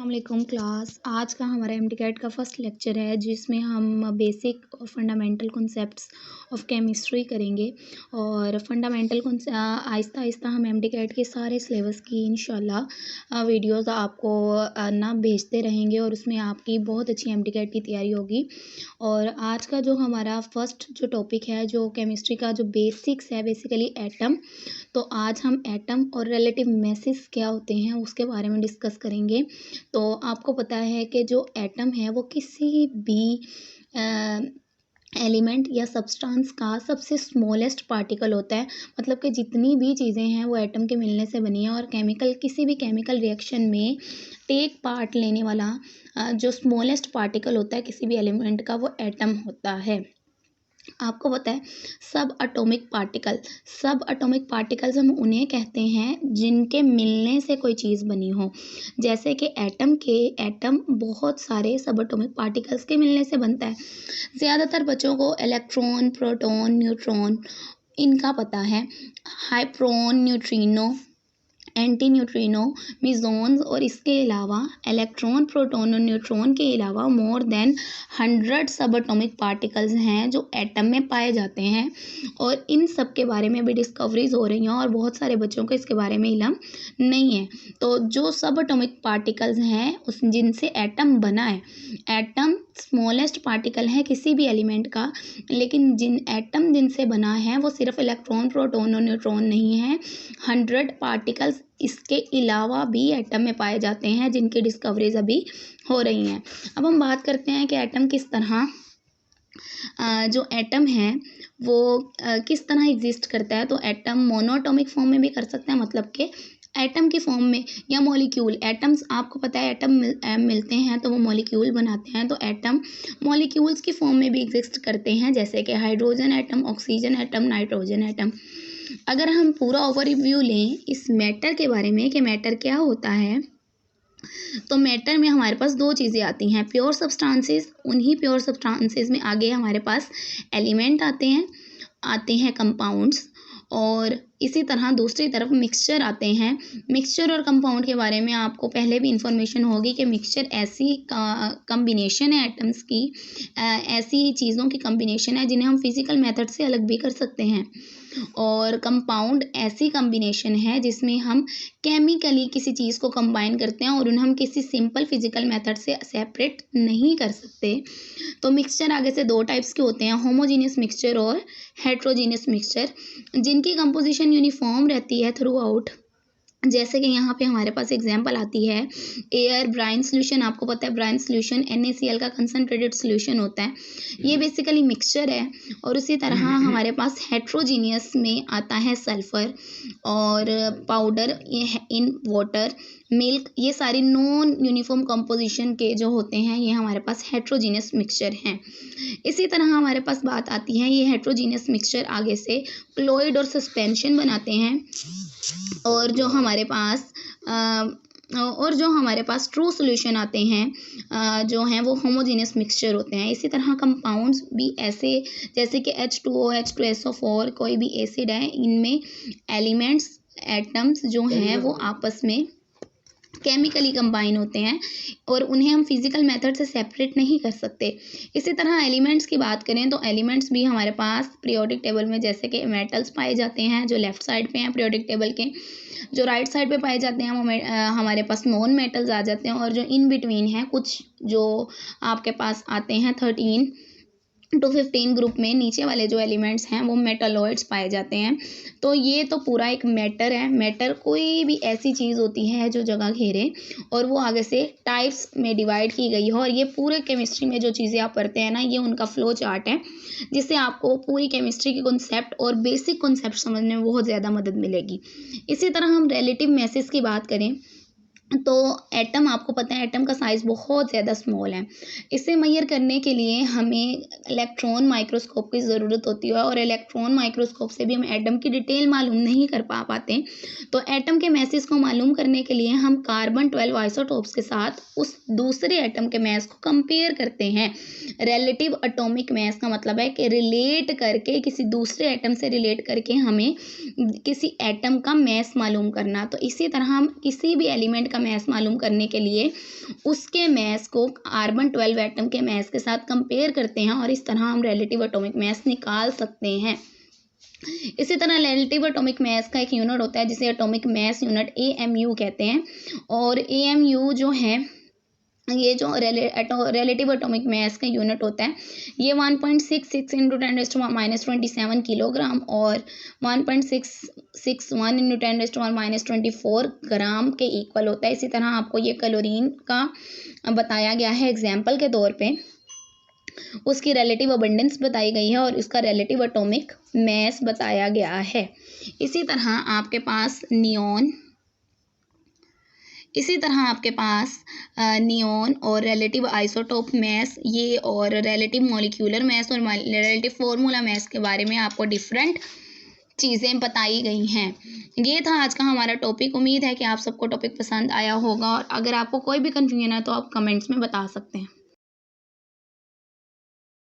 अस्सलामुअलैकुम क्लास। आज का हमारा एमटीकैट का फर्स्ट लेक्चर है जिसमें हम बेसिक और फंडामेंटल कॉन्सेप्ट्स ऑफ केमिस्ट्री करेंगे और फंडामेंटल आहिस्ता आहिस्ता हम एमटीकैट के सारे सिलेबस की इंशाल्लाह वीडियोस आपको ना भेजते रहेंगे और उसमें आपकी बहुत अच्छी एमटीकैट की तैयारी होगी। और आज का जो हमारा फर्स्ट जो टॉपिक है जो केमिस्ट्री का जो बेसिक्स है बेसिकली एटम। तो आज हम एटम और रिलेटिव मैसेस क्या होते हैं उसके बारे में डिस्कस करेंगे। तो आपको पता है कि जो एटम है वो किसी भी एलिमेंट या सब्सटेंस का सबसे स्मॉलेस्ट पार्टिकल होता है। मतलब कि जितनी भी चीज़ें हैं वो एटम के मिलने से बनी है और किसी भी केमिकल रिएक्शन में टेक पार्ट लेने वाला जो स्मॉलेस्ट पार्टिकल होता है किसी भी एलिमेंट का वो एटम होता है। आपको पता है सब एटॉमिक पार्टिकल्स हम उन्हें कहते हैं जिनके मिलने से कोई चीज़ बनी हो। जैसे कि एटम बहुत सारे सब एटॉमिक पार्टिकल्स के मिलने से बनता है। ज़्यादातर बच्चों को इलेक्ट्रॉन, प्रोटॉन, न्यूट्रॉन इनका पता है। हाइड्रोन, न्यूट्रिनो, एंटी न्यूट्रिनो, मिजोन्स और इसके अलावा इलेक्ट्रॉन, प्रोटॉन और न्यूट्रॉन के अलावा मोर देन 100 सब एटॉमिक पार्टिकल्स हैं जो एटम में पाए जाते हैं। और इन सब के बारे में भी डिस्कवरीज हो रही हैं और बहुत सारे बच्चों को इसके बारे में इल्म नहीं है। तो जो सब एटॉमिक पार्टिकल्स हैं उस जिनसे एटम बना है, एटम स्मॉलेस्ट पार्टिकल है किसी भी एलिमेंट का, लेकिन जिनसे बना है वो सिर्फ इलेक्ट्रॉन, प्रोटॉन और न्यूट्रॉन नहीं है। 100 पार्टिकल्स इसके अलावा भी एटम में पाए जाते हैं जिनकी डिस्कवरीज अभी हो रही हैं। अब हम बात करते हैं कि एटम किस तरह जो एटम है वो किस तरह एग्जिस्ट करता है। तो एटम मोनोएटॉमिक फॉर्म में भी कर सकते हैं, मतलब कि एटम की फॉर्म में या मॉलिक्यूल। एटम्स आपको पता है एटम मिलते हैं तो वो मॉलिक्यूल बनाते हैं। तो एटम मॉलिक्यूल्स की फॉर्म में भी एग्जिस्ट करते हैं, जैसे कि hydrogen atom, oxygen atom, nitrogen atom. अगर हम पूरा ओवरव्यू लें इस मैटर के बारे में कि मैटर क्या होता है, तो मैटर में हमारे पास दो चीज़ें आती हैं, प्योर सब्सटेंसेस। उन्हीं प्योर सब्सटेंसेस में आगे हमारे पास एलिमेंट आते हैं कंपाउंड्स, और इसी तरह दूसरी तरफ मिक्सचर आते हैं। मिक्सचर और कंपाउंड के बारे में आपको पहले भी इंफॉर्मेशन होगी कि मिक्सचर ऐसी कम्बिनेशन है एटम्स की, ऐसी चीज़ों की कम्बिनेशन है जिन्हें हम फिज़िकल मेथड से अलग भी कर सकते हैं। और कंपाउंड ऐसी कम्बिनेशन है जिसमें हम केमिकली किसी चीज़ को कंबाइन करते हैं और उन्हें हम किसी सिंपल फिजिकल मेथड से सेपरेट नहीं कर सकते। तो मिक्सचर आगे से दो टाइप्स के होते हैं, होमोजीनियस मिक्सचर और हेट्रोजीनियस मिक्सचर, जिनकी कंपोजिशन यूनिफॉर्म रहती है थ्रू आउट। जैसे कि यहाँ पे हमारे पास एग्जांपल आती है एयर ब्राइन सोल्यूशन। आपको पता है ब्राइन सोल्यूशन NaCl का कंसनट्रेटेड सोल्यूशन होता है, ये बेसिकली मिक्सचर है। और उसी तरह हमारे पास हेट्रोजीनियस में आता है सल्फर और पाउडर इन वाटर, मिल्क। ये सारी नॉन यूनिफॉर्म कंपोजिशन के जो होते हैं ये हमारे पास हेट्रोजीनियस मिक्सचर हैं। इसी तरह हमारे पास बात आती है ये हेट्रोजीनियस मिक्सचर आगे से क्लोइड और सस्पेंशन बनाते हैं। और जो हमारे पास ट्रू सॉल्यूशन आते हैं जो हैं वो होमोजेनियस मिक्सचर होते हैं। इसी तरह कंपाउंड्स भी ऐसे, जैसे कि H2O, H2SO4 कोई भी एसिड है, इनमें एलिमेंट्स एटम्स जो हैं वो आपस में केमिकली कंबाइन होते हैं और उन्हें हम फिजिकल मेथड से सेपरेट नहीं कर सकते। इसी तरह एलिमेंट्स की बात करें तो एलिमेंट्स भी हमारे पास पीरियोडिक टेबल में जैसे कि मेटल्स पाए जाते हैं जो लेफ़्ट साइड पे हैं पीरियोडिक टेबल के, जो राइट साइड पे पाए जाते हैं वो हमारे पास नॉन मेटल्स आ जाते हैं। और जो इन बिटवीन है कुछ जो आपके पास आते हैं 13 to 15 ग्रुप में, नीचे वाले जो एलिमेंट्स हैं वो मेटालॉइड्स पाए जाते हैं। तो ये तो पूरा एक मैटर है। मैटर कोई भी ऐसी चीज़ होती है जो जगह घेरे और वो आगे से टाइप्स में डिवाइड की गई हो। और ये पूरे केमिस्ट्री में जो चीज़ें आप पढ़ते हैं ना, ये उनका फ्लो चार्ट है जिससे आपको पूरी केमिस्ट्री के कॉन्सेप्ट और बेसिक कॉन्सेप्ट समझने में बहुत ज़्यादा मदद मिलेगी। इसी तरह हम रिलेटिव मैसेज की बात करें तो एटम, आपको पता है एटम का साइज़ बहुत ज़्यादा स्मॉल है। इसे मेजर करने के लिए हमें इलेक्ट्रॉन माइक्रोस्कोप की ज़रूरत होती है और इलेक्ट्रॉन माइक्रोस्कोप से भी हम एटम की डिटेल मालूम नहीं कर पाते। तो एटम के मैसेज को मालूम करने के लिए हम कार्बन 12 आइसोटोप्स के साथ उस दूसरे एटम के मैस को कंपेयर करते हैं। रिलेटिव एटॉमिक मैस का मतलब है कि रिलेट करके, किसी दूसरे एटम से रिलेट करके हमें किसी एटम का मैस मालूम करना। तो इसी तरह हम किसी भी एलिमेंट का मैस मालूम करने के लिए उसके मैस को कार्बन 12 एटम के मैस के साथ कंपेयर करते हैं और इस तरह हम रिलेटिव एटॉमिक मैस निकाल सकते हैं। इसी तरह रिलेटिव एटॉमिक मैस का एक यूनिट होता है जिसे एटॉमिक मैस यूनिट AMU कहते हैं। और AMU जो है, ये जो रिलेटिव एटॉमिक मैस का यूनिट होता है, ये 1.66 इंटू 10⁻27 किलोग्राम और 1.661 इंटू 10⁻24 ग्राम के इक्वल होता है। इसी तरह आपको ये कैलोरीन का बताया गया है एग्जाम्पल के तौर पे, उसकी रिलेटिव अबंडेंस बताई गई है और इसका रिलेटिव एटॉमिक मैस बताया गया है। इसी तरह आपके पास नियॉन और रिलेटिव आइसोटोप मैस ये और रिलेटिव मॉलिक्यूलर मैस और रिलेटिव फॉर्मूला मैस के बारे में आपको डिफरेंट चीज़ें बताई गई हैं। ये था आज का हमारा टॉपिक। उम्मीद है कि आप सबको टॉपिक पसंद आया होगा और अगर आपको कोई भी कन्फ्यूजन है तो आप कमेंट्स में बता सकते हैं।